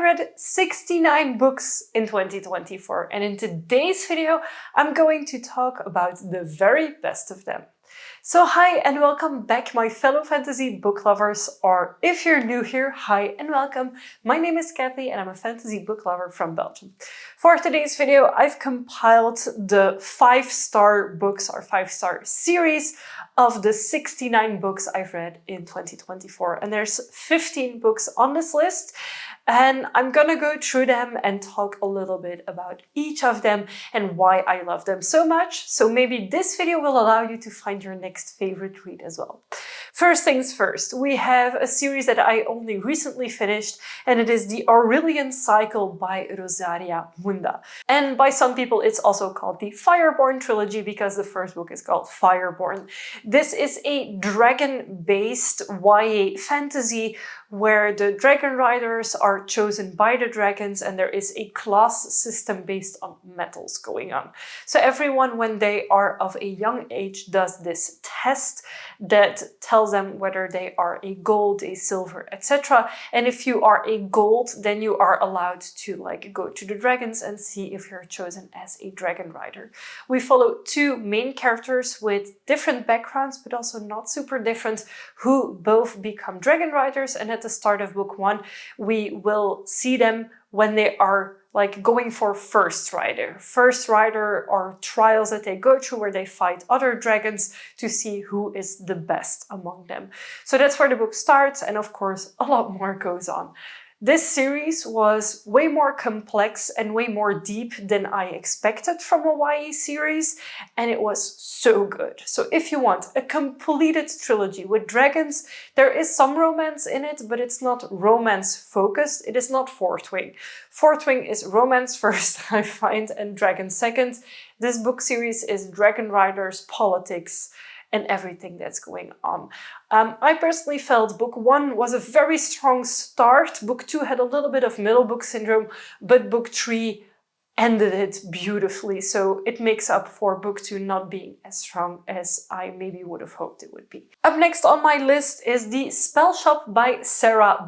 read 69 books in 2024, and in today's video, I'm going to talk about the very best of them. So hi and welcome back, my fellow fantasy book lovers, or if you're new here, hi and welcome. My name is Kathy and I'm a fantasy book lover from Belgium. For today's video, I've compiled the 5-star books or 5-star series of the 69 books I've read in 2024. And there's 15 books on this list. And I'm gonna go through them and talk a little bit about each of them and why I love them so much. So maybe this video will allow you to find your next favorite read as well. First things first, we have a series that I only recently finished, and it is the Aurelian cycle by Rosaria Munda. And by some people, it's also called the Fireborn trilogy because the first book is called Fireborn. This is a dragon-based YA fantasy where the dragon riders are chosen by the dragons and there is a class system based on metals going on. So everyone, when they are of a young age, does this test that tells them whether they are a gold, a silver, etc. And if you are a gold, then you are allowed to go to the dragons and see if you're chosen as a dragon rider. We follow two main characters with different backgrounds, but also not super different, who both become dragon riders, and at the start of book 1, we will see them when they are going for first rider. First rider are trials that they go through where they fight other dragons to see who is the best among them. So that's where the book starts, and of course a lot more goes on. This series was way more complex and way more deep than I expected from a YA series, and it was so good. So if you want a completed trilogy with dragons, there is some romance in it, but it's not romance focused. It is not Fourth Wing. Fourth Wing is romance first, I find, and dragon second. This book series is dragon riders, politics, and everything that's going on. I personally felt book 1 was a very strong start. Book 2 had a little bit of middle book syndrome, but book 3 ended it beautifully. So it makes up for book 2 not being as strong as I maybe would have hoped it would be. Up next on my list is the Spellshop by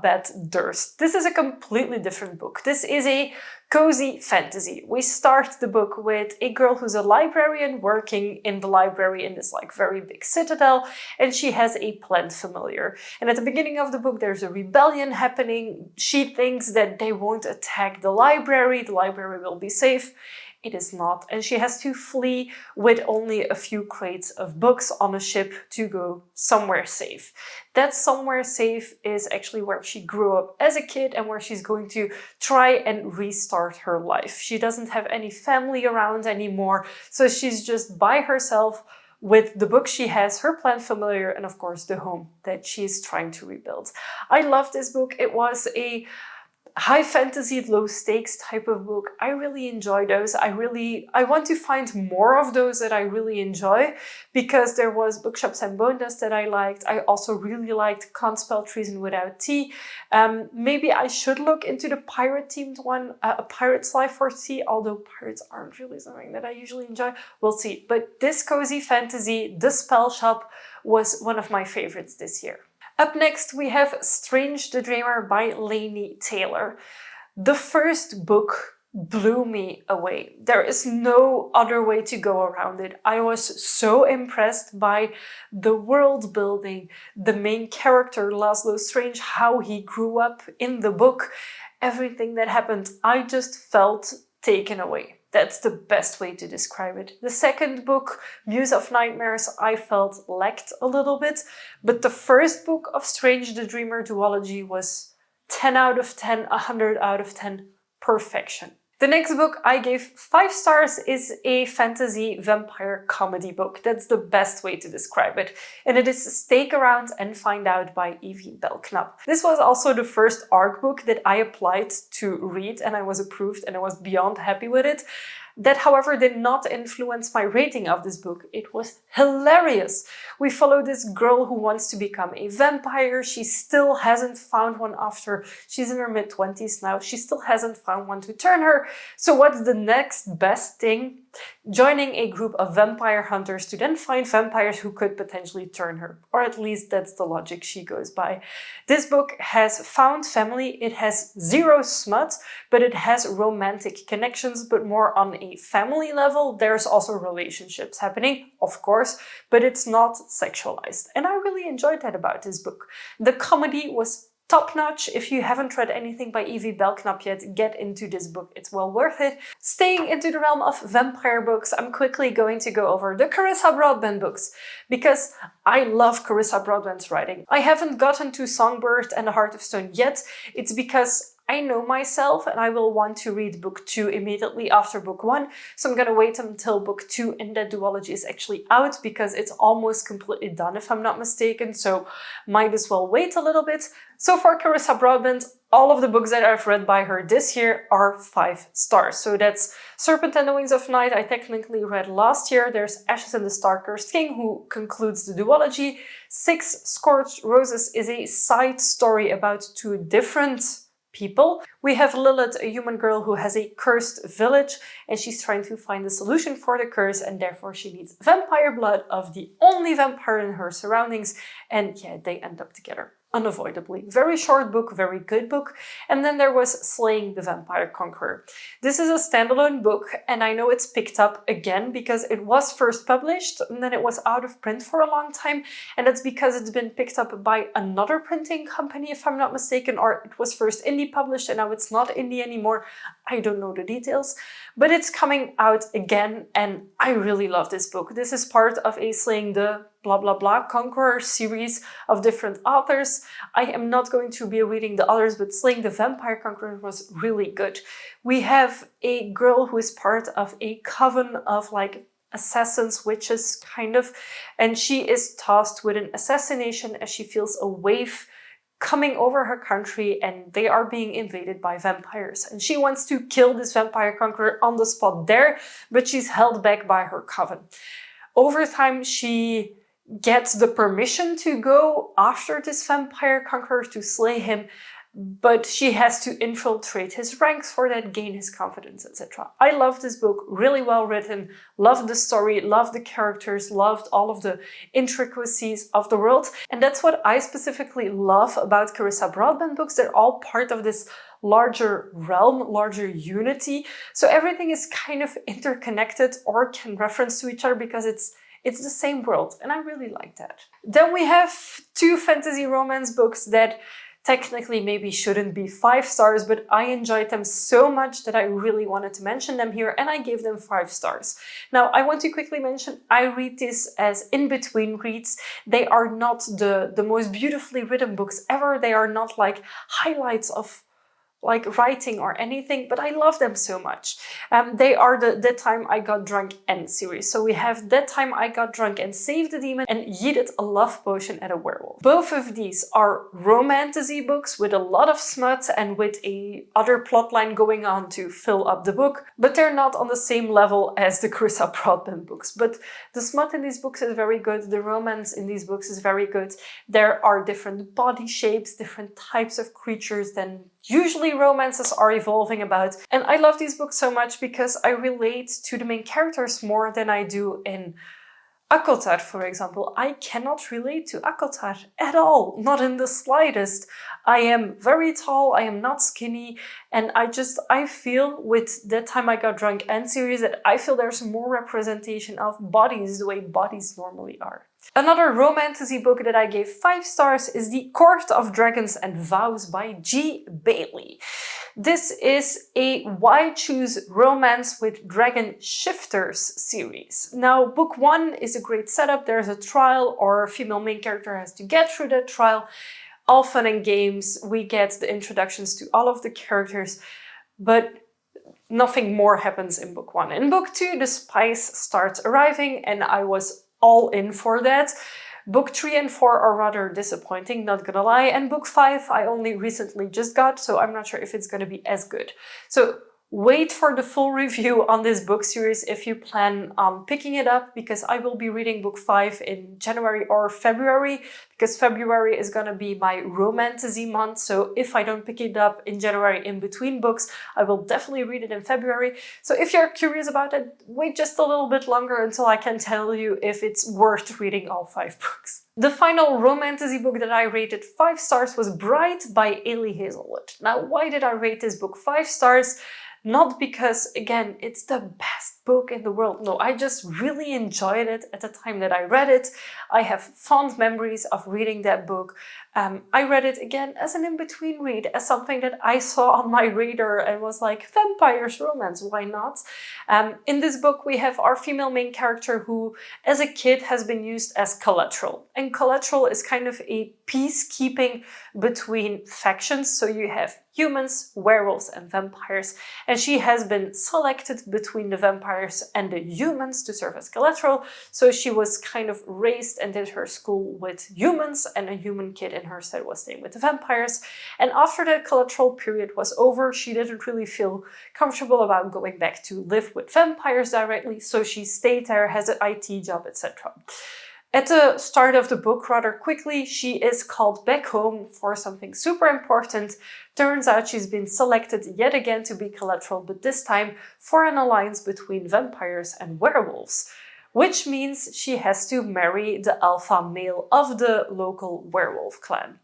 Beth Durst. This is a completely different book. This is a cozy fantasy. We start the book with a girl who's a librarian working in the library in this very big citadel, and she has a plant familiar. And at the beginning of the book, there's a rebellion happening. She thinks that they won't attack the library will be safe. It is not, and she has to flee with only a few crates of books on a ship to go somewhere safe. That somewhere safe is actually where she grew up as a kid and where she's going to try and restart her life. She doesn't have any family around anymore, so she's just by herself with the book she has, her plant familiar, and of course the home that she's trying to rebuild. I love this book. It was a high fantasy, low stakes type of book. I really enjoy those. I want to find more of those that I really enjoy, because there was Bookshops and Bone Dust that I liked. I also really liked Can't Spell Treason Without Tea. Maybe I should look into the pirate themed one, A Pirate's Life for Tea, although pirates aren't really something that I usually enjoy. We'll see. But this cozy fantasy, The Spellshop, was one of my favorites this year. Up next, we have Strange the Dreamer by Laini Taylor. The first book blew me away. There is no other way to go around it. I was so impressed by the world building, the main character, Laszlo Strange, how he grew up in the book, everything that happened. I just felt taken away. That's the best way to describe it. The second book, Muse of Nightmares, I felt lacked a little bit, but the first book of Strange the Dreamer duology was 10 out of 10, 100 out of 10, perfection. The next book I gave 5 stars is a fantasy vampire comedy book. That's the best way to describe it. And it is Stake Around and Find Out by Evie Belknap. This was also the first ARC book that I applied to read, and I was approved and I was beyond happy with it. That, however, did not influence my rating of this book. It was hilarious. We follow this girl who wants to become a vampire. She still hasn't found one after she's in her mid-20s now. She still hasn't found one to turn her. So what's the next best thing? joining a group of vampire hunters to then find vampires who could potentially turn her. Or at least that's the logic she goes by. This book has found family, it has zero smut, but it has romantic connections, but more on a family level. There's also relationships happening, of course, but it's not sexualized. And I really enjoyed that about this book. The comedy was top-notch. If you haven't read anything by Evie Belknap yet, get into this book. It's well worth it. Staying into the realm of vampire books, I'm quickly going to go over the Carissa Broadbent books, because I love Carissa Broadbent's writing. I haven't gotten to Songbird and the Heart of Stone yet. It's because I know myself and I will want to read book 2 immediately after book 1. So I'm gonna wait until book 2 in that duology is actually out, because it's almost completely done if I'm not mistaken. So might as well wait a little bit. So for Carissa Broadbent, all of the books that I've read by her this year are 5 stars. So that's Serpent and the Wings of Night, I technically read last year. There's Ashes and the Star-Cursed King, who concludes the duology. 6 Scorched Roses is a side story about 2 different people. We have Lilith, a human girl who has a cursed village, and she's trying to find the solution for the curse, and therefore she needs vampire blood of the only vampire in her surroundings, and yeah, they end up together. Unavoidably. Very short book, very good book. And then there was Slaying the Vampire Conqueror. This is a standalone book, and I know it's picked up again because it was first published and then it was out of print for a long time, and that's because it's been picked up by another printing company, if I'm not mistaken, or it was first indie published and now it's not indie anymore. I don't know the details, but it's coming out again, and I really love this book. This is part of a Slaying the blah blah blah conqueror series of different authors. I am not going to be reading the others, but Slaying the Vampire Conqueror was really good. We have a girl who is part of a coven of like assassins, witches kind of, and she is tasked with an assassination as she feels a wave coming over her country and they are being invaded by vampires. And she wants to kill this vampire conqueror on the spot there, but she's held back by her coven. Over time, she gets the permission to go after this vampire conqueror to slay him, but she has to infiltrate his ranks for that, gain his confidence, etc. I love this book, really well written, loved the story, loved the characters, loved all of the intricacies of the world, and that's what I specifically love about Carissa Broadbent books. They're all part of this larger realm, larger unity, so everything is kind of interconnected or can reference to each other because it's the same world, and I really like that. Then we have 2 fantasy romance books that technically maybe shouldn't be 5 stars, but I enjoyed them so much that I really wanted to mention them here, and I gave them 5 stars. Now, I want to quickly mention, I read this as in-between reads. They are not the most beautifully written books ever. They are not like highlights of like writing or anything, but I love them so much. They are the That Time I Got Drunk and series. So we have That Time I Got Drunk and Saved the Demon and Yeeted, a Love Potion at a Werewolf. Both of these are romantasy books with a lot of smut and with a other plotline going on to fill up the book, but they're not on the same level as the Carissa Broadbent books. But the smut in these books is very good. The romance in these books is very good. There are different body shapes, different types of creatures than usually romances are evolving about. And I love these books so much because I relate to the main characters more than I do in Akotar, for example. I cannot relate to Akotar at all, not in the slightest. I am very tall, I am not skinny, and I feel with That Time I Got Drunk and series that I feel there's more representation of bodies the way bodies normally are. Another romantasy book that I gave 5 stars is The Court of Dragons and Vows by G. Bailey. This is a Why Choose Romance with Dragon Shifters series. Now, book 1 is a great setup. There's a trial, or a female main character has to get through that trial. All fun and games. We get the introductions to all of the characters, but nothing more happens in book 1. In book 2, the spice starts arriving, and I was all in for that. Book 3 and 4 are rather disappointing, not gonna lie, and book 5 I only recently just got, so I'm not sure if it's gonna be as good. So Wait for the full review on this book series if you plan on picking it up, because I will be reading book 5 in January or February, because February is going to be my romantasy month. So if I don't pick it up in January in between books, I will definitely read it in February. So if you're curious about it, wait just a little bit longer until I can tell you if it's worth reading all 5 books. The final romantasy book that I rated 5 stars was Bright by Hazelwood. Now, why did I rate this book 5 stars? Not because, again, it's the best book in the world. No, I just really enjoyed it at the time that I read it. I have fond memories of reading that book. I read it again as an in-between read, as something that I saw on my radar and was like, vampires romance, why not? In this book, we have our female main character who, as a kid, has been used as collateral. And collateral is kind of a peacekeeping between factions. So you have humans, werewolves, and vampires. And she has been selected between the vampires and the humans to serve as collateral. So she was kind of raised and did her school with humans, and a human kid in her stead was staying with the vampires. And after that collateral period was over, she didn't really feel comfortable about going back to live with vampires directly. So she stayed there, has an IT job, etc. At the start of the book, rather quickly, she is called back home for something super important. Turns out she's been selected yet again to be collateral, but this time for an alliance between vampires and werewolves, which means she has to marry the alpha male of the local werewolf clan.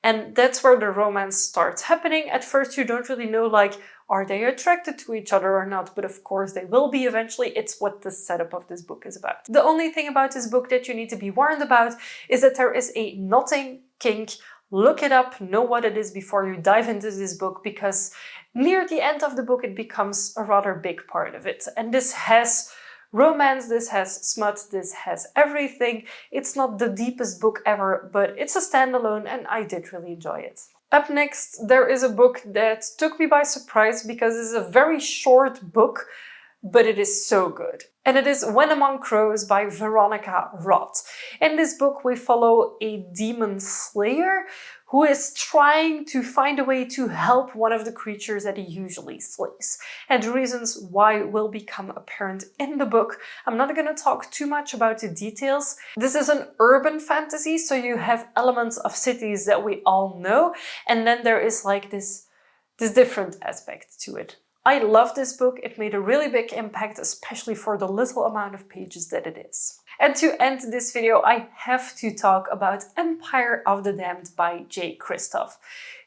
And that's where the romance starts happening. At first, you don't really know, like, are they attracted to each other or not? But of course they will be eventually. It's what the setup of this book is about. The only thing about this book that you need to be warned about is that there is a knotting kink. Look it up, know what it is before you dive into this book, because near the end of the book it becomes a rather big part of it. And this has romance, this has smut, this has everything. It's not the deepest book ever, but it's a standalone and I did really enjoy it. Up next, there is a book that took me by surprise because it's a very short book, but it is so good. And it is When Among Crows by Veronica Roth. In this book, we follow a demon slayer who is trying to find a way to help one of the creatures that he usually slays. And the reasons why will become apparent in the book. I'm not going to talk too much about the details. This is an urban fantasy, so you have elements of cities that we all know, and then there is like this different aspect to it. I love this book. It made a really big impact, especially for the little amount of pages that it is. And to end this video, I have to talk about Empire of the Damned by J. Kristoff.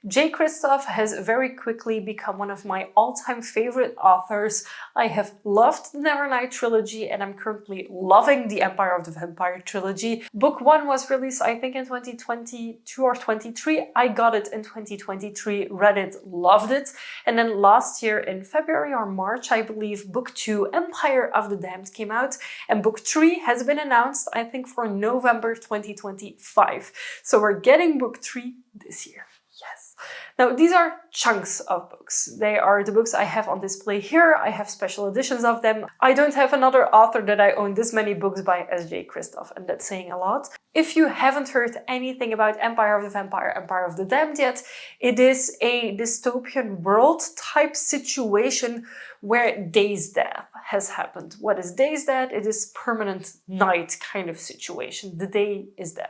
J. Kristoff has very quickly become one of my all-time favorite authors. I have loved the Nevernight trilogy and I'm currently loving the Empire of the Vampire trilogy. Book 1 was released, I think, in 2022 or 23. I got it in 2023, read it, loved it. And then last year in February or March, I believe, Book 2, Empire of the Damned, came out. And Book 3 has been announced, I think, for November 2025. So we're getting Book 3 this year. Yes. Now, these are chunks of books. They are the books I have on display here. I have special editions of them. I don't have another author that I own this many books by as J. Kristoff, and that's saying a lot. If you haven't heard anything about Empire of the Vampire, Empire of the Damned yet, it is a dystopian world type situation where day's death has happened. What is day's death? It is permanent night kind of situation. The day is dead.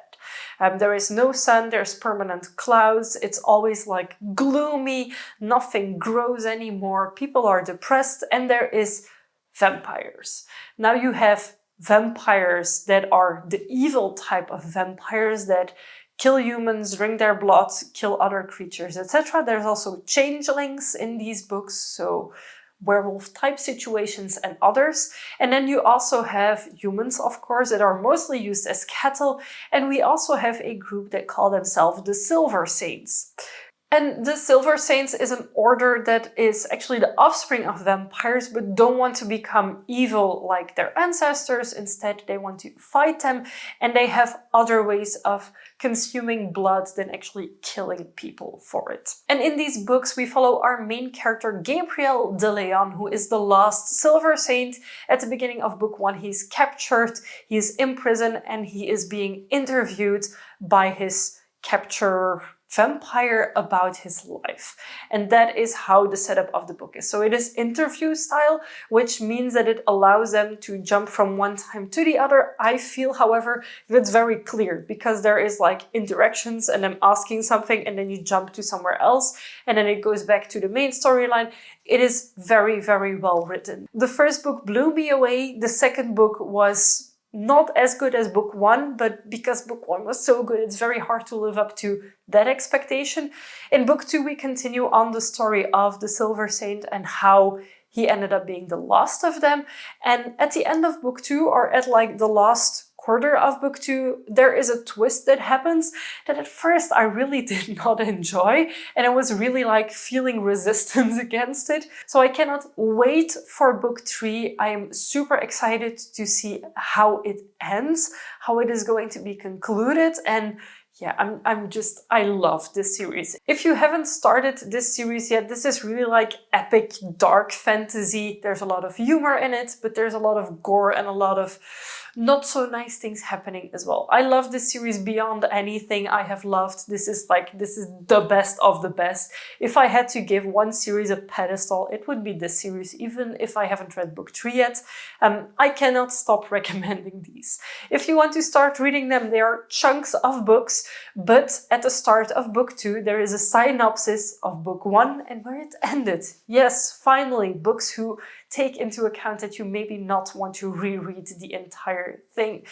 There is no sun, there's permanent clouds, it's always like gloomy, nothing grows anymore, people are depressed, and there is vampires. Now you have vampires that are the evil type of vampires that kill humans, drink their blood, kill other creatures, etc. There's also changelings in these books, so werewolf type situations and others. And then you also have humans, of course, that are mostly used as cattle. And we also have a group that call themselves the Silver Saints. And the Silver Saints is an order that is actually the offspring of vampires, but don't want to become evil like their ancestors. Instead, they want to fight them, and they have other ways of consuming blood than actually killing people for it. And in these books, we follow our main character, Gabriel de Leon, who is the last Silver Saint. At the beginning of book 1, he's captured, he is in prison, and he is being interviewed by his capturer vampire about his life. And that is how the setup of the book is. So it is interview style, which means that it allows them to jump from one time to the other. I feel, however, that's very clear because there is like interactions and them asking something and then you jump to somewhere else and then it goes back to the main storyline. It is very, very well written. The first book blew me away. The second book was not as good as book one, but because book one was so good, it's very hard to live up to that expectation. In book two, we continue on the story of the Silver Saint and how he ended up being the last of them. And at the end of book two, or at like the last quarter of book two, there is a twist that happens that at first I really did not enjoy, and I was really like feeling resistance against it. So I cannot wait for book three. I am super excited to see how it ends, how it is going to be concluded, and yeah, I love this series. If you haven't started this series yet, this is really like epic dark fantasy. There's a lot of humor in it, but there's a lot of gore and a lot of not so nice things happening as well. I love this series beyond anything I have loved. This is the best of the best. If I had to give one series a pedestal, it would be this series, even if I haven't read book three yet. I cannot stop recommending these. If you want to start reading them, they are chunks of books. But at the start of book two, there is a synopsis of book one and where it ended. Yes, finally, books who take into account that you maybe not want to reread the entire thing.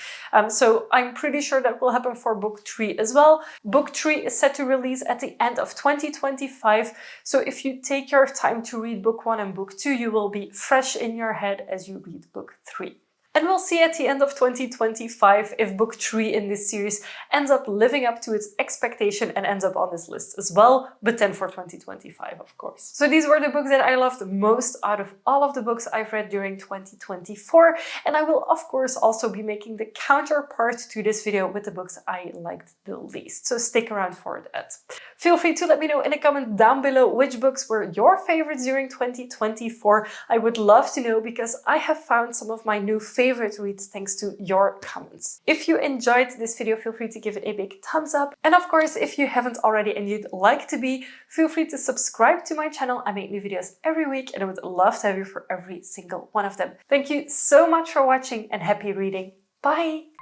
So I'm pretty sure that will happen for book three as well. Book three is set to release at the end of 2025. So if you take your time to read book one and book two, you will be fresh in your head as you read book three. And we'll see at the end of 2025 if book three in this series ends up living up to its expectation and ends up on this list as well, but then for 2025, of course. So these were the books that I loved most out of all of the books I've read during 2024. And I will, of course, also be making the counterpart to this video with the books I liked the least. So stick around for that. Feel free to let me know in a comment down below which books were your favorites during 2024. I would love to know because I have found some of my new favorite reads thanks to your comments. If you enjoyed this video, feel free to give it a big thumbs up. And of course, if you haven't already and you'd like to be, feel free to subscribe to my channel. I make new videos every week and I would love to have you for every single one of them. Thank you so much for watching and happy reading. Bye!